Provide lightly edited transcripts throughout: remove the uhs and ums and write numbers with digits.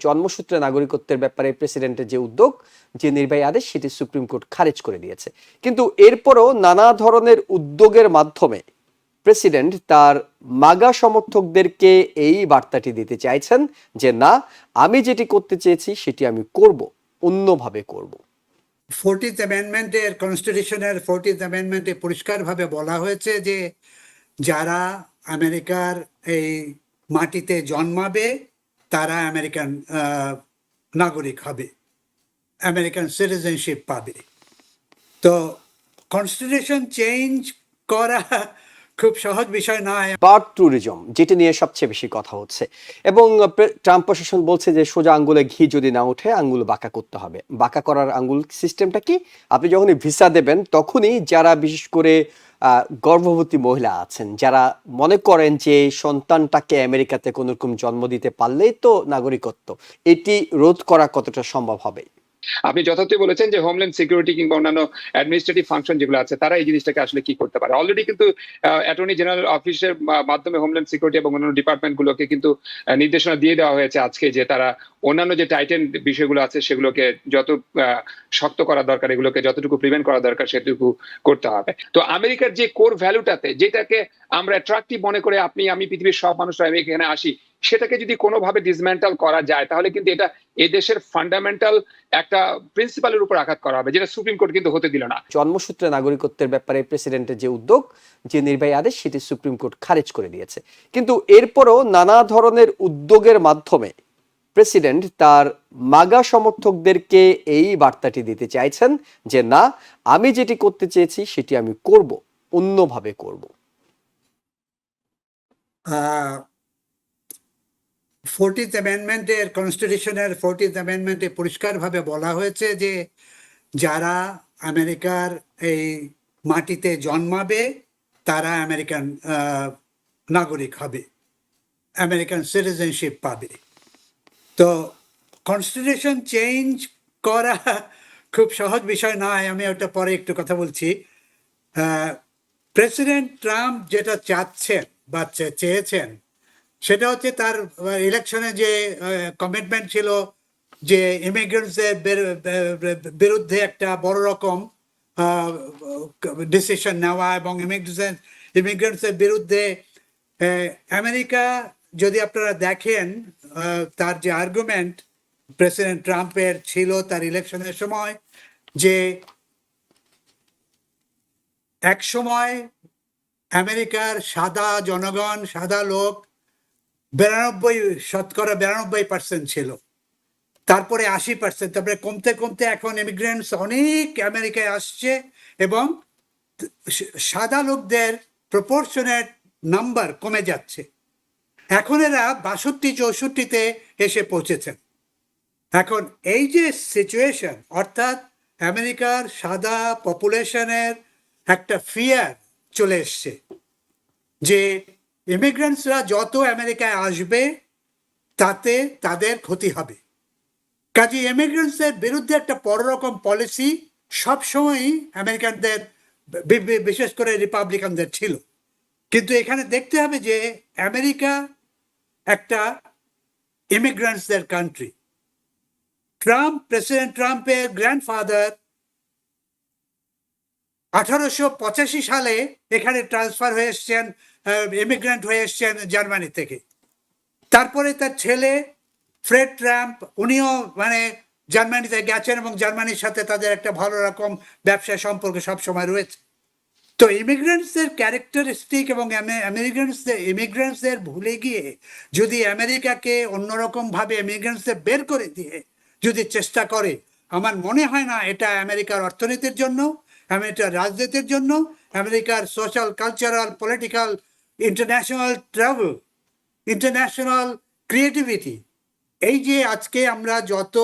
জন্মসূত্রে নাগরিকত্বের ব্যাপারে প্রেসিডেন্টের যে উদ্যোগ, যে নির্বাহী আদেশ, সেটি সুপ্রিম কোর্ট খারিজ করে দিয়েছে। কিন্তু এরপরও নানা ধরনের উদ্যোগের মাধ্যমে প্রেসিডেন্ট তার মাগা সমর্থকদেরকে এই বার্তাটি দিতে চাইছেন যে না, আমি যেটি করতে চেয়েছি সেটি আমি করব, অন্যভাবে করব। 40th অ্যামেন্ডমেন্টের কনস্টিটিউশনের 40th অ্যামেন্ডমেন্টে পরিষ্কারভাবে বলা হয়েছে যে যারা আমেরিকার এই মাটিতে জন্মাবে তারা আমেরিকান নাগরিক হবে, আমেরিকান সিটিজেনশিপ পাবে। তো কনস্টিটিউশন চেঞ্জ করা খুব সহজ বিষয় নয়। বার্ড ট্যুরিজম, যেটি নিয়ে সবচেয়ে বেশি কথা হচ্ছে, এবং ট্রাম্প প্রশাসন বলছে যে সোজা আঙ্গুলে ঘি যদি না ওঠে আঙ্গুল বাঁকা করতে হবে। বাঁকা করার আঙ্গুল সিস্টেমটা কি? আপনি যখনই ভিসা দেবেন তখনই যারা বিশেষ করে গর্ভবতী মহিলা আছেন, যারা মনে করেন যে সন্তানটাকে আমেরিকাতে কোনো রকম জন্ম দিতে পারলেই তো নাগরিকত্ব, এটি রোধ করা কতটা সম্ভব হবে? আপনি যথার্থই বলেছেন যে হোমল্যান্ড সিকিউরিটি কিংবা অন্যান্য অ্যাডমিনিস্ট্রেটিভ ফাংশন যেগুলো আছে তারা এই জিনিসটাকে আসলে কি করতে পারে। অলরেডি কিন্তু অ্যাটর্নি জেনারেল অফিসের মাধ্যমে হোমল্যান্ড সিকিউরিটি এবং অন্যান্য ডিপার্টমেন্টগুলোকে কিন্তু নির্দেশনা দিয়ে দেওয়া হয়েছে আজকে যে তারা অন্যান্য যে টাইটেন বিষয়গুলো আছে সেগুলোকে যত শক্ত করা দরকার, এগুলোকে যতটুকু প্রিভেন্ট করা দরকার সেটুকু করতে হবে। তো আমেরিকার যে কোর ভ্যালুটাতে, যেটাকে আমরা অ্যাট্রাকটিভ মনে করে আপনি আমি পৃথিবীর সব মানুষরা এখানে আসি, সেটাকে যদি কোনোভাবে ডিসম্যান্টাল করা যায় তাহলে কিন্তু এটা এদেশের ফান্ডামেন্টাল একটা প্রিন্সিপালের উপর আঘাত করা হবে, যেটা সুপ্রিম কোর্ট কিন্তু হতে দিল না। জন্মসূত্রে নাগরিকত্বের ব্যাপারে প্রেসিডেন্টের যে উদ্যোগ, যে নির্বাহী আদেশ, সেটি সুপ্রিম কোর্ট খারিজ করে দিয়েছে। কিন্তু এরপরও নানা ধরনের উদ্যোগের মাধ্যমে প্রেসিডেন্ট তার মাগা সমর্থকদেরকে এই বার্তাটি দিতে চাইছেন যে না, আমি যেটি করতে চেয়েছি সেটি আমি করব, অন্যভাবে করব। 40th অ্যামেন্ডমেন্টের কনস্টিটিউশনের 40th অ্যামেন্ডমেন্টে পরিষ্কারভাবে বলা হয়েছে যে যারা আমেরিকার এই মাটিতে জন্মাবে তারা আমেরিকান নাগরিক হবে, আমেরিকান সিটিজেনশিপ পাবে। তো কনস্টিটিউশন চেঞ্জ করা খুব সহজ বিষয় নয়, আমি ওটা পরে একটু কথা বলছি। প্রেসিডেন্ট ট্রাম্প যেটা চাচ্ছেন বা চেয়েছেন সেটা হচ্ছে তার ইলেকশনে যে কমিটমেন্ট ছিল যে ইমিগ্রেন্টসদের বিরুদ্ধে একটা বড় রকম ডিসিশন নেওয়া, এবং ইমিগ্রেন্টসদের বিরুদ্ধে আমেরিকা, যদি আপনারা দেখেন তার যে আর্গুমেন্ট প্রেসিডেন্ট ট্রাম্পের ছিল তার ইলেকশনের সময়, যে এক সময় আমেরিকার সাদা জনগণ, সাদা লোক 92% ছিল, তারপরে 80%, তারপরে কমতে কমতে এখন ইমিগ্রেন্টস অনেক আমেরিকায় আসছে এবং সাদা লোকদের প্রপোর্শনেট নাম্বার কমে যাচ্ছে। এখন এরা 62-64-তে এসে পৌঁছেছেন। এখন এই যে সিচুয়েশন, অর্থাৎ আমেরিকার সাদা পপুলেশনের একটা ফিয়ার চলে এসছে যে ইমিগ্রেন্টসরা যত আমেরিকায় আসবে তাতে তাদের ক্ষতি হবে। কাজে ইমিগ্রেন্টসদের বিরুদ্ধে একটা বড় রকম পলিসি সবসময়ই আমেরিকানদের, বিশেষ করে রিপাবলিকানদের ছিল। কিন্তু এখানে দেখতে হবে যে আমেরিকা একটা ইমিগ্রেন্টসদের কান্ট্রি। প্রেসিডেন্ট ট্রাম্পের গ্র্যান্ডফাদার 1885 সালে এখানে ট্রান্সফার হয়ে এসছেন, ইমিগ্রেন্ট হয়ে এসছেন জার্মানি থেকে। তারপরে তার ছেলে ফ্রেড ট্রাম্প, উনিও জার্মানিতে গেছেন এবং জার্মানির সাথে তাদের একটা ভালো রকম ব্যবসা সম্পর্ক সবসময় রয়েছে। তো ইমিগ্রেন্টসদের ক্যারেক্টারিস্টিক এবং ইমিগ্রেন্টসদের ভুলে গিয়ে যদি আমেরিকাকে অন্যরকমভাবে ইমিগ্রেন্টসদের বের করে দিয়ে যদি চেষ্টা করে, আমার মনে হয় না এটা আমেরিকার অর্থনীতির জন্য, আমেরিকার রাজনীতির জন্য, আমেরিকার social, cultural, political, international travel, international creativity, এই যে আজকে আমরা যত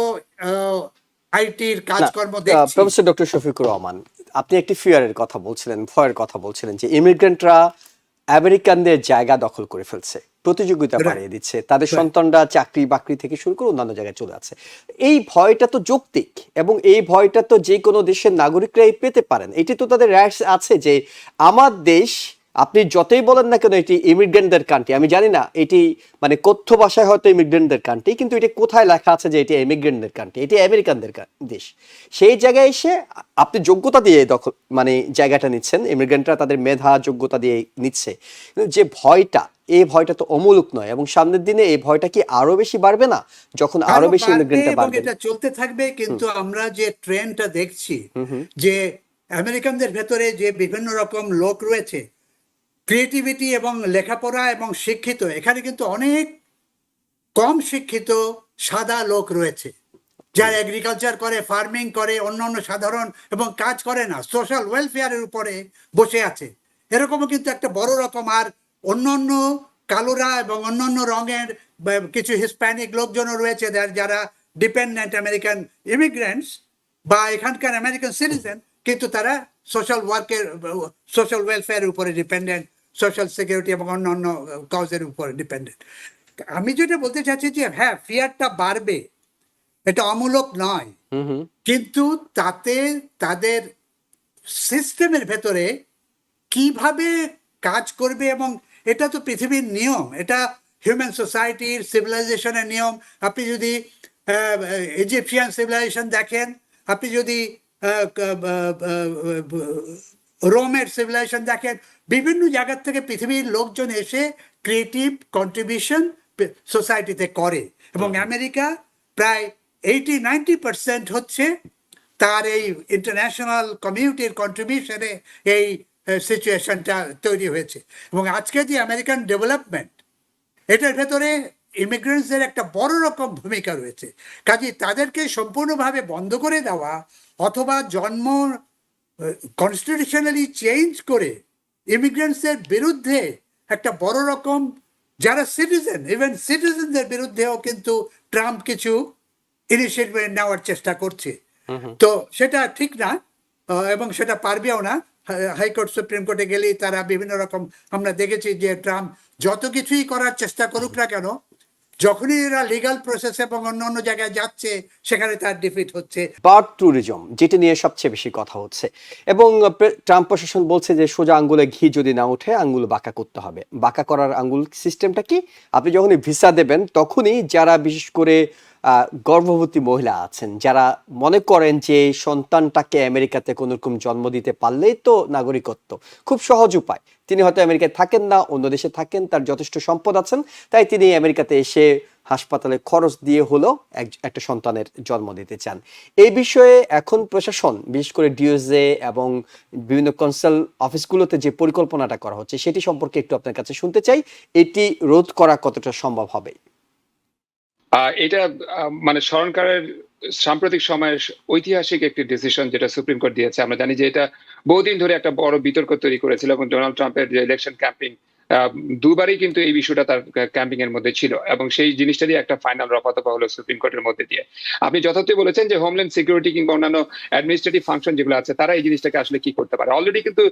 আইটির কাজকর্ম দেখছি। প্রফেসর ডক্টর শফিকুর রহমান, আপনি একটি ফিয়ারের কথা বলছিলেন, ভয়ের কথা বলছিলেন যে ইমিগ্রেন্টরা আমেরিকানদের জায়গা দখল করে ফেলছে, প্রতিযোগিতা বাড়িয়ে দিচ্ছে, তাদের সন্তানরা চাকরি বাকরি থেকে শুরু করে অন্যান্য জায়গায় চলে যাচ্ছে। এই ভয়টা তো যৌক্তিক, এবং এই ভয়টা তো যে কোনো দেশের নাগরিকরাই পেতে পারেন। এটি তো তাদের রাইটস আছে যে আমার দেশ আপনি যতই বলেন না কেন এটি ইমিগ্রেন্টদের কান্ট্রি, আমি জানি না এটি মানে কথ্য ভাষায় হয়তো ইমিগ্রেন্টদের কান্ট্রি, কিন্তু এটা কোথায় লেখা আছে যে এটি ইমিগ্রেন্টদের কান্ট্রি? এটি আমেরিকানদের দেশ। সেই জায়গায় এসে আপনি যোগ্যতা দিয়ে দখল মানে জায়গাটা নিচ্ছেন, ইমিগ্রেন্টরা তাদের মেধা যোগ্যতা দিয়ে নিচ্ছে, কিন্তু যে ভয়টা, এই ভয়টা তো অমূলক নয়, এবং সামনের দিনে এই ভয়টা কি আরো বেশি বাড়বে না যখন আরো আরো বেশি বাড়বে ইমিগ্রেন্টরা এবং বাড়বে? এটা চলতে থাকবে। কিন্তু আমরা যে ট্রেন্ডটা দেখছি হুম হুম যে আমেরিকানদের ভেতরে যে বিভিন্ন রকম লোক রয়েছে, ক্রিয়েটিভিটি এবং লেখাপড়া এবং শিক্ষিত, এখানে কিন্তু অনেক কম শিক্ষিত সাদা লোক রয়েছে যারা এগ্রিকালচার করে, ফার্মিং করে, অন্যান্য সাধারণ এবং কাজ করে না, সোশ্যাল ওয়েলফেয়ারের উপরে বসে আছে। এরকমও কিন্তু একটা বড় রকম। আর অন্যান্য কালোরা এবং অন্যান্য রঙের কিছু হিসপ্যানিক লোকজনও রয়েছে যারা ডিপেন্ডেন্ট আমেরিকান ইমিগ্রেন্টস বা এখানকার আমেরিকান সিটিজেন, কিন্তু তারা সোশ্যাল ওয়ার্কের, সোশ্যাল ওয়েলফেয়ারের উপরে ডিপেন্ডেন্ট, সোশ্যাল সিকিউরিটি এবং অন্যান্য কাজের উপরে ডিপেন্ডেন্ট। আমি যেটা বলতে চাচ্ছি যে হ্যাঁ, ফিয়ারটা বাড়বে, এটা অমূলক নয়, হুম হুম কিন্তু তাতে তাদের সিস্টেমের ভেতরে কিভাবে কাজ করবে, এবং এটা তো পৃথিবীর নিয়ম, এটা হিউম্যান সোসাইটির সিভিলাইজেশনের নিয়ম। আপনি যদি ইজিপশিয়ান সিভিলাইজেশন দেখেন, আপনি যদি রোমের সিভিলাইজেশন দেখেন, বিভিন্ন জায়গার থেকে পৃথিবীর লোকজন এসে ক্রিয়েটিভ কন্ট্রিবিউশন সোসাইটিতে করে। এবং আমেরিকা প্রায় 80-90% হচ্ছে তার এই ইন্টারন্যাশনাল কমিউনিটির কন্ট্রিবিউশনে এই সিচুয়েশনটা তৈরি হয়েছে। এবং আজকে যে আমেরিকান ডেভেলপমেন্ট, এটার ভেতরে ইমিগ্রেন্টসদের একটা বড় রকম ভূমিকা রয়েছে। কাজে তাদেরকে সম্পূর্ণভাবে বন্ধ করে দেওয়া অথবা জন্ম কনস্টিটিউশনালি চেঞ্জ করে ইমিগ্রেন্টসদের বিরুদ্ধে একটা বড় রকম, যারা সিটিজেন, ইভেন সিটিজেনদের বিরুদ্ধেও কিন্তু ট্রাম্প কিছু ইনিশিয়েটিভ নেওয়ার চেষ্টা করছে। তো সেটা ঠিক না, এবং সেটা পারবেও না। হাইকোর্ট সুপ্রিম কোর্টে গেলেই তারা বিভিন্ন রকম, আমরা দেখেছি যে ট্রাম্প যত কিছুই করার চেষ্টা করুক না কেন, যখনই এরা লিগাল প্রসেস এবং অন্য অন্য জায়গায় যাচ্ছে, সেখানে তার ডিফিট হচ্ছে। বার্ড ট্যুরিজম, যেটা নিয়ে সবচেয়ে বেশি কথা হচ্ছে, এবং ট্রাম্প প্রশাসন বলছে যে সোজা আঙ্গুলে ঘি যদি না ওঠে আঙ্গুল বাঁকা করতে হবে। বাঁকা করার আঙ্গুল সিস্টেমটা কি? আপনি যখনই ভিসা দেবেন তখনই যারা বিশেষ করে গর্ভবতী মহিলা আছেন, যারা মনে করেন যে সন্তানটাকে আমেরিকাতে কোনো রকম জন্ম দিতে পারলেই তো নাগরিকত্ব, খুব সহজ উপায়। তিনি হয়তো আমেরিকায় থাকেন না, অন্য দেশে থাকেন, তার যথেষ্ট সম্পদ আছেন, তাই তিনি আমেরিকাতে এসে হাসপাতালে খরচ দিয়ে হলেও একটা সন্তানের জন্ম দিতে চান। এই বিষয়ে এখন প্রশাসন, বিশেষ করে ডিওজে এবং বিভিন্ন কনসাল অফিসগুলোতে যে পরিকল্পনাটা করা হচ্ছে, সেটি সম্পর্কে একটু আপনার কাছে শুনতে চাই। এটি রোধ করা কতটা সম্ভব হবে? এটা মানে সরকারের সাম্প্রতিক সময়ের ঐতিহাসিক একটি ডিসিশন যেটা সুপ্রিম কোর্ট দিয়েছে। আমরা জানি যে এটা বহুদিন ধরে একটা বড় বিতর্ক তৈরি করেছিল, এবং ডোনাল্ড ট্রাম্পের যে ইলেকশন ক্যাম্পিং, দুবারই কিন্তু এই বিষয়টা তার ক্যাম্পিং এর মধ্যে ছিল, এবং সেই জিনিসটা দিয়ে একটা ফাইনাল রফাদফা হলো সুপ্রিম কোর্টের মধ্যে দিয়ে। আপনি যথার্থই বলেছেন যে হোমল্যান্ড সিকিউরিটি কিংবা অন্যান্য অ্যাডমিনিস্ট্রেটিভ ফাংশন যেগুলো আছে, তারা এই জিনিসটাকে আসলে কি করতে পারে। অলরেডি কিন্তু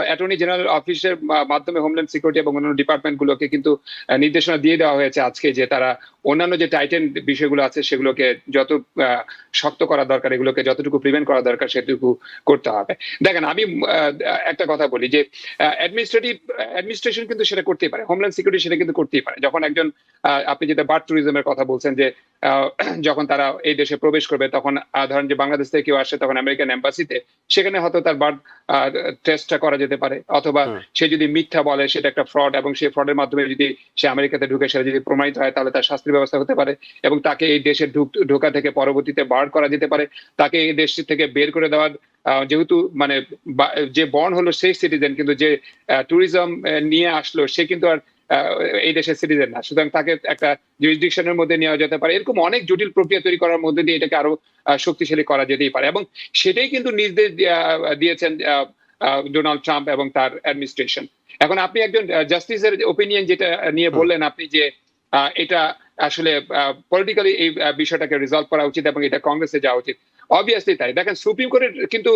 অ্যাটর্নি জেনারেল অফিসের মাধ্যমে হোমল্যান্ড সিকিউরিটি এবং অন্যান্য ডিপার্টমেন্ট গুলোকে কিন্তু নির্দেশনা দিয়ে দেওয়া হয়েছে আজকে, যে তারা অন্যান্য যে টাইটেন বিষয়গুলো আছে সেগুলোকে যত শক্ত করা দরকার, এগুলোকে যতটুকু প্রিভেন্ট করা দরকার সেটুকু করতে হবে। দেখেন, আমি একটা কথা বলি যে অ্যাডমিনিস্ট্রেশন কিন্তু সেটা করতেই পারে, হোমল্যান্ড সিকিউরিটি সেটা কিন্তু করতেই পারে। যখন একজন আপনি যেটা বার্ড ট্যুরিজমের কথা বলছেন, যে যখন তারা এই দেশে প্রবেশ করবে, তখন ধরেন যে বাংলাদেশ থেকে কেউ আসে, তখন আমেরিকান এম্বাসিতে সেখানে হয়তো তার বার্ড টেস্টটা করা যেতে পারে, অথবা সে যদি মিথ্যা বলে সেটা একটা ফ্রড, এবং সেই ফ্রডের মাধ্যমে যদি সে আমেরিকাতে ঢুকে সেটা যদি প্রমাণিত হয়, তাহলে তার শাস্তির ব্যবস্থা হতে পারে, এবং তাকে এই দেশে ঢোকা থেকে পরবর্তীতে বার্ড করা যেতে পারে, তাকে এই দেশ থেকে বের করে দেওয়ার, যেহেতু মানে যে বর্ন হলো সেই সিটিজেন, কিন্তু যে ট্যুরিজম নিয়ে আসলো সে কিন্তু আর এই দেশের সিটিজেন না, সুতরাং তাকে একটা জুরিসডিকশনের মধ্যে নেওয়া যেতে পারে। এরকম অনেক জটিল প্রক্রিয়া তৈরি করার মধ্যে দিয়ে এটাকে আরো শক্তিশালী করা যেতেই পারে, এবং সেটাই কিন্তু নির্দেশ দিয়েছেন ডোনাল্ড ট্রাম্প এবং তার অ্যাডমিনিস্ট্রেশন। এখন আপনি একজন জাস্টিসের ওপিনিয়ন যেটা নিয়ে বললেন আপনি, যে এটা আসলে পলিটিক্যালি এই বিষয়টাকে রিজলভ করা উচিত এবং এটা কংগ্রেসে যাওয়া উচিত। অবভিয়াসলি তাই। দেখেন, সুপ্রিম কোর্টের কিন্তু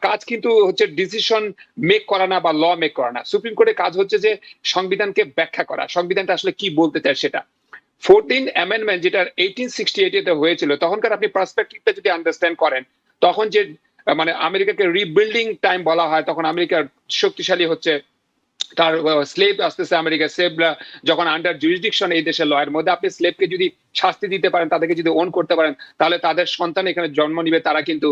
কাজ কিন্তু হচ্ছে ডিসিশন মেক করা না বা ল মেক করা না। সুপ্রিম কোর্টের কাজ হচ্ছে যে সংবিধানকে ব্যাখ্যা করা, সংবিধানটা আসলে কি বলতে চায় সেটা। 14th অ্যামেন্ডমেন্ট যেটা 1868 হয়েছিল, তখনকার আপনি পার্সপেক্টিভটা যদি আন্ডারস্ট্যান্ড করেন, তখন যে মানে আমেরিকাকে রিবিল্ডিং টাইম বলা হয়, তখন আমেরিকার শক্তিশালী হচ্ছে তার স্লেভ আসতেছে আমেরিকা, স্লেভ যখন আন্ডার জুরিসডিকশন এই দেশের লয়ের মধ্যে, আপনি স্লেভকে যদি শাস্তি দিতে পারেন, তাদেরকে যদি ওন করতে পারেন, তাহলে তাদের সন্তান এখানে জন্ম নিবে, তারা কিন্তু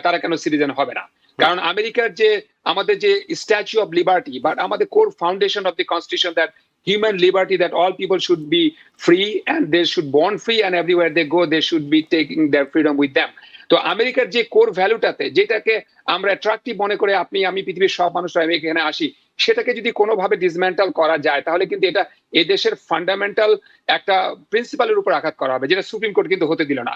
তারা কেন সিটিজেন হবে না? কারণ আমেরিকার যে আমাদের যে স্ট্যাচু অফ লিবার্টি, বাট আমাদের core foundation of the constitution that human liberty, that all people should be free and they should born free and everywhere they go they should be taking their freedom with them. তো আমেরিকার যে core ভ্যালুটাতে, যেটাকে আমরা attractive মনে করে আপনি আমি পৃথিবীর সব মানুষরা আমি এখানে আসি, সেটাকে যদি কোনোভাবে ডিসমেন্টাল করা যায়, তাহলে কিন্তু এটা এই দেশের ফান্ডামেন্টাল একটা প্রিন্সিপালের উপর আঘাত করা হবে, যেটা সুপ্রিম কোর্ট কিন্তু হতে দিল না।